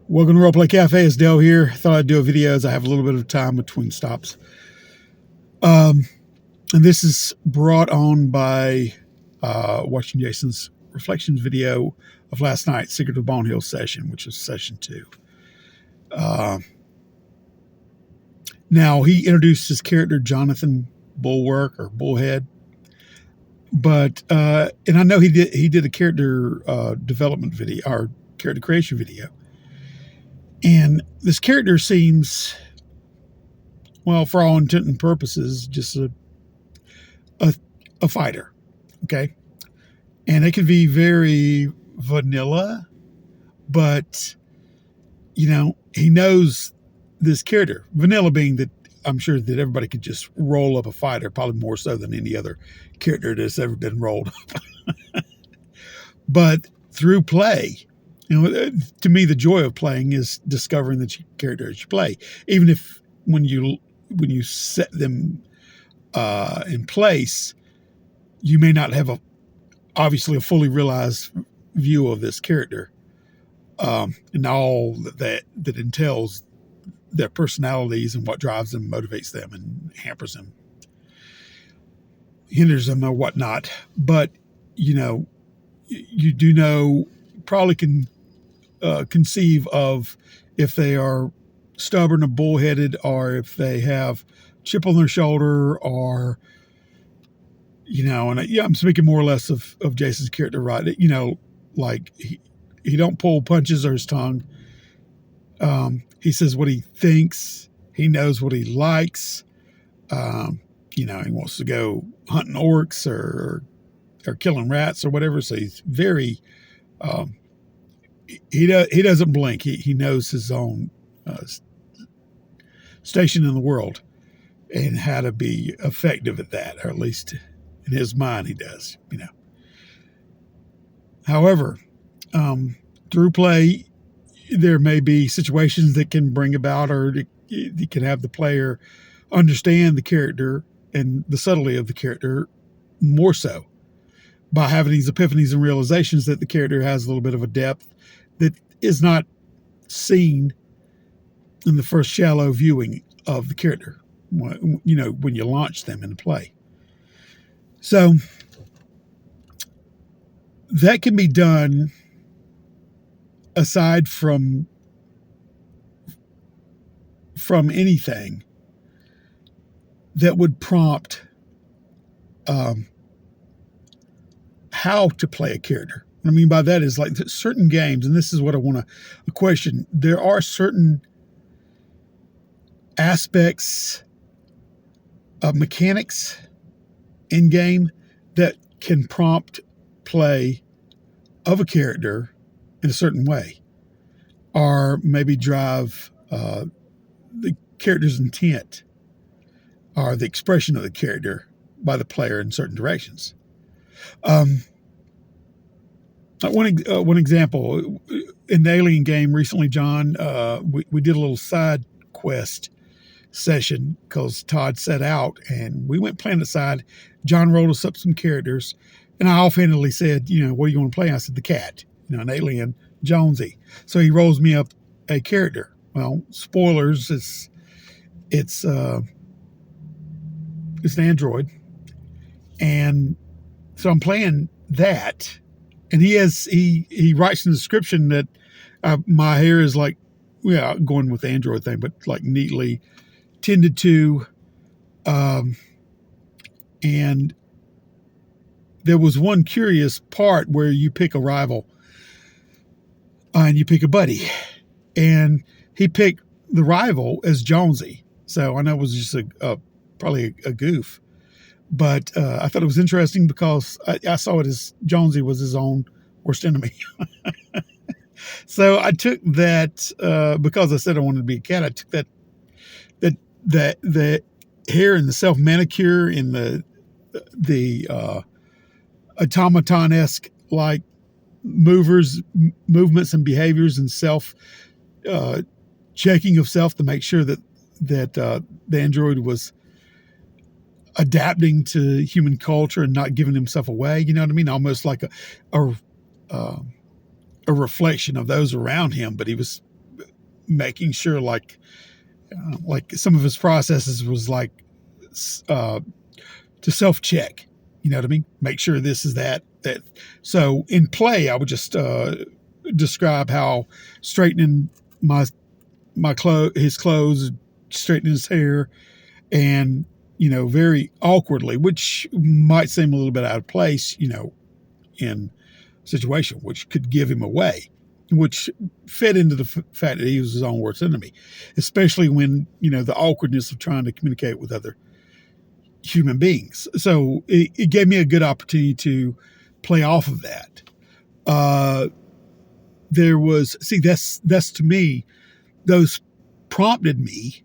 Welcome to Roleplay Cafe. It's Dale here. Thought I'd do a video as I have a little bit of time between stops. And this is brought on by watching Jason's reflections video of last night's Secret of Bone Hill session, which was session 2. Now, he introduced his character, Jonathan Bulwark, or Bullhead. But, and I know he did a character development video, or character creation video. And this character seems, well, for all intent and purposes, just a fighter, okay? And it can be very vanilla, but, you know, he knows this character. Vanilla being that I'm sure that everybody could just roll up a fighter, probably more so than any other character that's ever been rolled up. But through play, you know, to me, the joy of playing is discovering the character that you play. Even if when you set them in place, you may not have obviously a fully realized view of this character and all that entails their personalities and what drives them, motivates them, and hampers them, hinders them, or whatnot. But you know, you do know, probably can conceive of if they are stubborn or bullheaded, or if they have chip on their shoulder, or, you know, and I'm speaking more or less of Jason's character, right? You know, like he don't pull punches or his tongue. He says what he thinks. He knows what he likes. You know, he wants to go hunting orcs or killing rats or whatever. So he's very, he doesn't blink. He knows his own station in the world and how to be effective at that, or at least in his mind he does, you know. However, through play, there may be situations that can bring about, or you can have the player understand the character and the subtlety of the character more so by having these epiphanies and realizations that the character has a little bit of a depth that is not seen in the first shallow viewing of the character, you know, when you launch them into play. So that can be done aside from anything that would prompt how to play a character. What I mean by that is, like, certain games, and this is what I want to question, there are certain aspects of mechanics in game that can prompt play of a character in a certain way, or maybe drive the character's intent or the expression of the character by the player in certain directions. One example, in the Alien game recently, John, we did a little side quest session because Todd set out and we went planetside. John rolled us up some characters, and I offhandedly said, you know, what do you want to play? I said, the cat, you know, an alien, Jonesy. So he rolls me up a character. Well, spoilers, it's an android. And so I'm playing that, and he writes in the description that my hair is like, yeah, going with the android thing, but like neatly tended to, and there was one curious part where you pick a rival and you pick a buddy, and he picked the rival as Jonesy. So I know it was just probably a goof, but I thought it was interesting because I saw it as Jonesy was his own worst enemy. So I took that, because I said I wanted to be a cat, I took that hair and the self manicure and the automaton-esque like movements and behaviors and self checking of self to make sure that the android was adapting to human culture and not giving himself away. You know what I mean? Almost like a reflection of those around him, but he was making sure like some of his processes was like uh, to self check. You know what I mean? Make sure this is that. So in play, I would just describe how straightening his clothes, straightening his hair, and very awkwardly, which might seem a little bit out of place, in a situation, which could give him away, which fed into the fact that he was his own worst enemy, especially when the awkwardness of trying to communicate with other human beings. So it gave me a good opportunity to play off of that. That's to me, those prompted me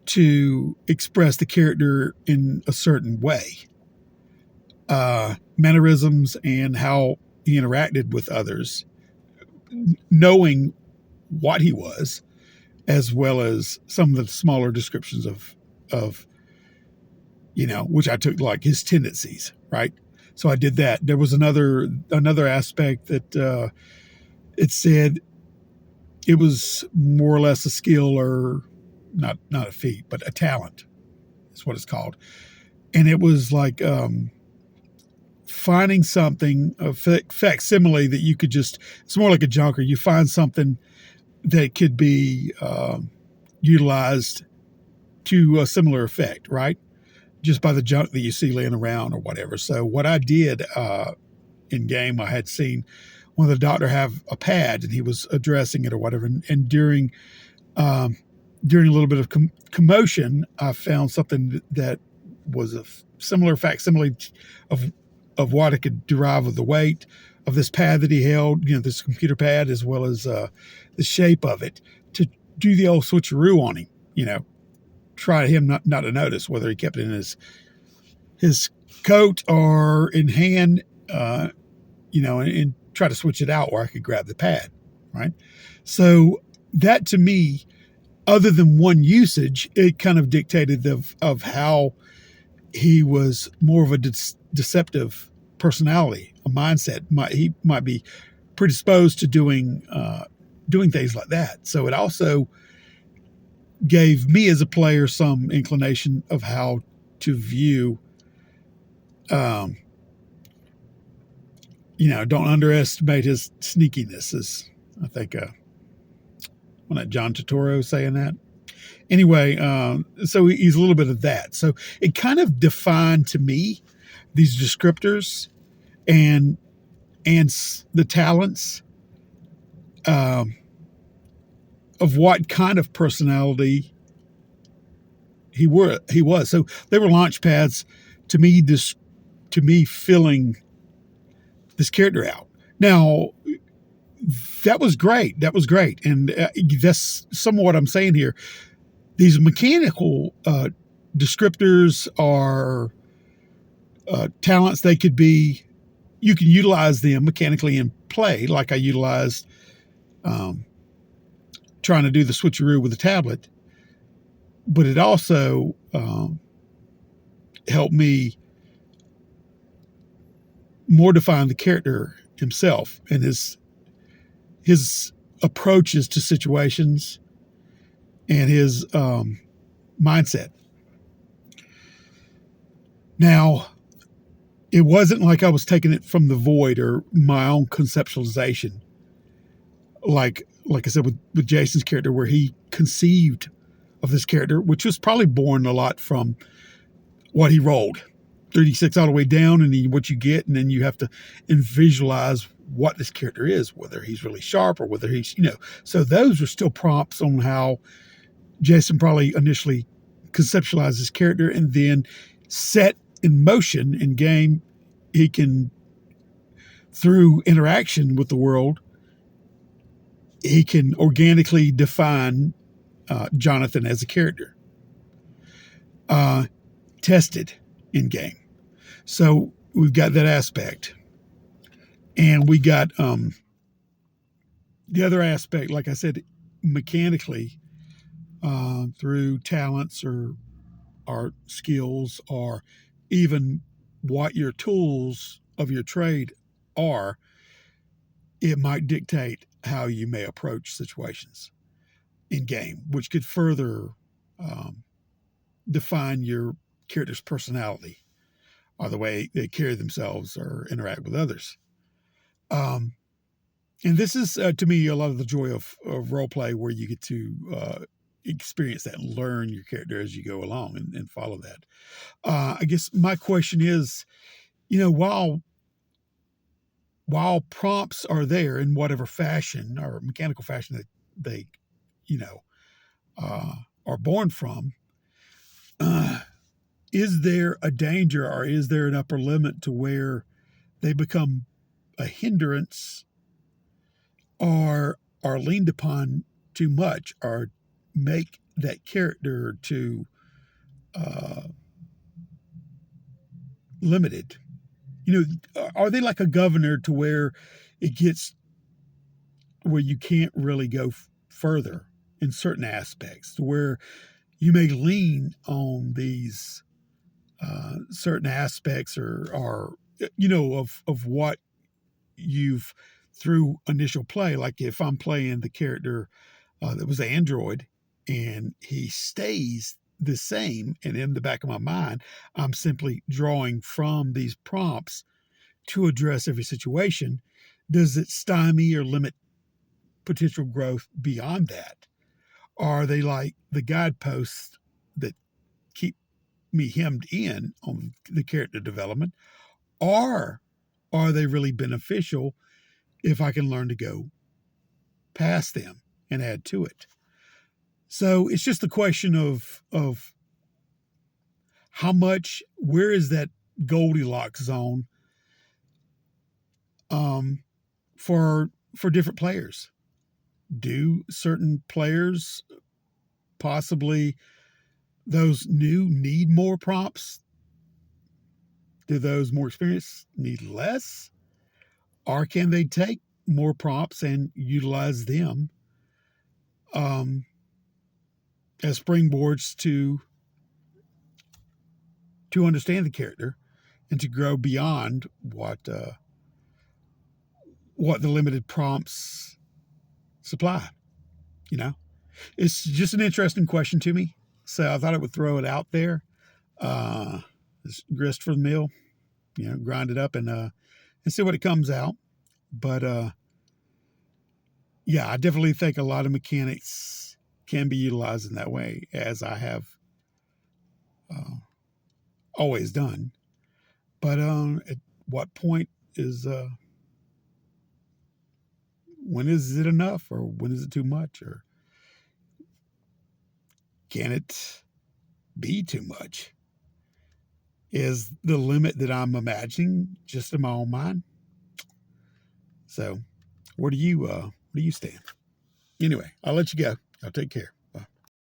to express the character in a certain way, mannerisms and how he interacted with others, knowing what he was, as well as some of the smaller descriptions of which I took like his tendencies, right? So I did that. There was another aspect that it said it was more or less a skill, or not a feat, but a talent is what it's called. And it was like finding something, a facsimile that you could it's more like a junker. You find something that could be utilized to a similar effect, right? Just by the junk that you see laying around or whatever. So what I did in game, I had seen one of the doctor have a pad and he was addressing it or whatever. And during a little bit of commotion, I found something that was a similar facsimile of what I could derive of the weight of this pad that he held, this computer pad, as well as the shape of it, to do the old switcheroo on him, try him not to notice whether he kept it in his coat or in hand, and try to switch it out where I could grab the pad, right? So that to me, other than one usage, it kind of dictated of how he was more of a deceptive personality, a mindset. He might be predisposed to doing things like that. So it also gave me as a player some inclination of how to view, don't underestimate his sneakiness, is I think when that John Turturro saying that. Anyway, so he's a little bit of that. So it kind of defined to me these descriptors and the talents of what kind of personality he was. So they were launch pads to me filling this character out. Now, that was great. And that's some of what I'm saying here. These mechanical descriptors are talents. They could be, you can utilize them mechanically in play, like I utilized trying to do the switcheroo with the tablet. But it also helped me more define the character himself and his approaches to situations and his mindset. Now, it wasn't like I was taking it from the void or my own conceptualization, like I said with Jason's character, where he conceived of this character, which was probably born a lot from what he rolled. 36 all the way down, and what you get, and then you have to visualize what this character is, whether he's really sharp or whether he's, So those are still prompts on how Jason probably initially conceptualized his character, and then set in motion in game, he can, through interaction with the world, he can organically define Jonathan as a character. Tested in game. So we've got that aspect. And we got the other aspect, like I said, mechanically, through talents or art skills, or even what your tools of your trade are, it might dictate how you may approach situations. in game, which could further um, define your character's personality or the way they carry themselves or interact with others. Um, and this is, to me, a lot of the joy of role play, where you get to experience that and learn your character as you go along and follow that. I guess my question is, while prompts are there in whatever fashion or mechanical fashion that they, you know, uh, are born from, uh, is there a danger or is there an upper limit to where they become a hindrance or are leaned upon too much or make that character too uh, limited? Are they like a governor to where it gets where you can't really go further in certain aspects, to where you may lean on these certain aspects or of what you've through initial play. Like if I'm playing the character that was Android and he stays the same, and in the back of my mind, I'm simply drawing from these prompts to address every situation. Does it stymie or limit potential growth beyond that? Are they like the guideposts that keep me hemmed in on the character development? Or are they really beneficial if I can learn to go past them and add to it? So it's just a question of how much, where is that Goldilocks zone um, for different players? Do certain players, possibly those new, need more prompts? Do those more experienced need less? Or can they take more prompts and utilize them um, as springboards to understand the character and to grow beyond what the limited prompts supply? You know, it's just an interesting question to me, so I thought I would throw it out there. It's grist for the mill, grind it up and see what it comes out. But yeah, I definitely think a lot of mechanics can be utilized in that way, as I have uh, always done. But at what point is when is it enough, or when is it too much, or can it be too much? Is the limit that I'm imagining just in my own mind? So, where do you stand? Anyway, I'll let you go. I'll take care.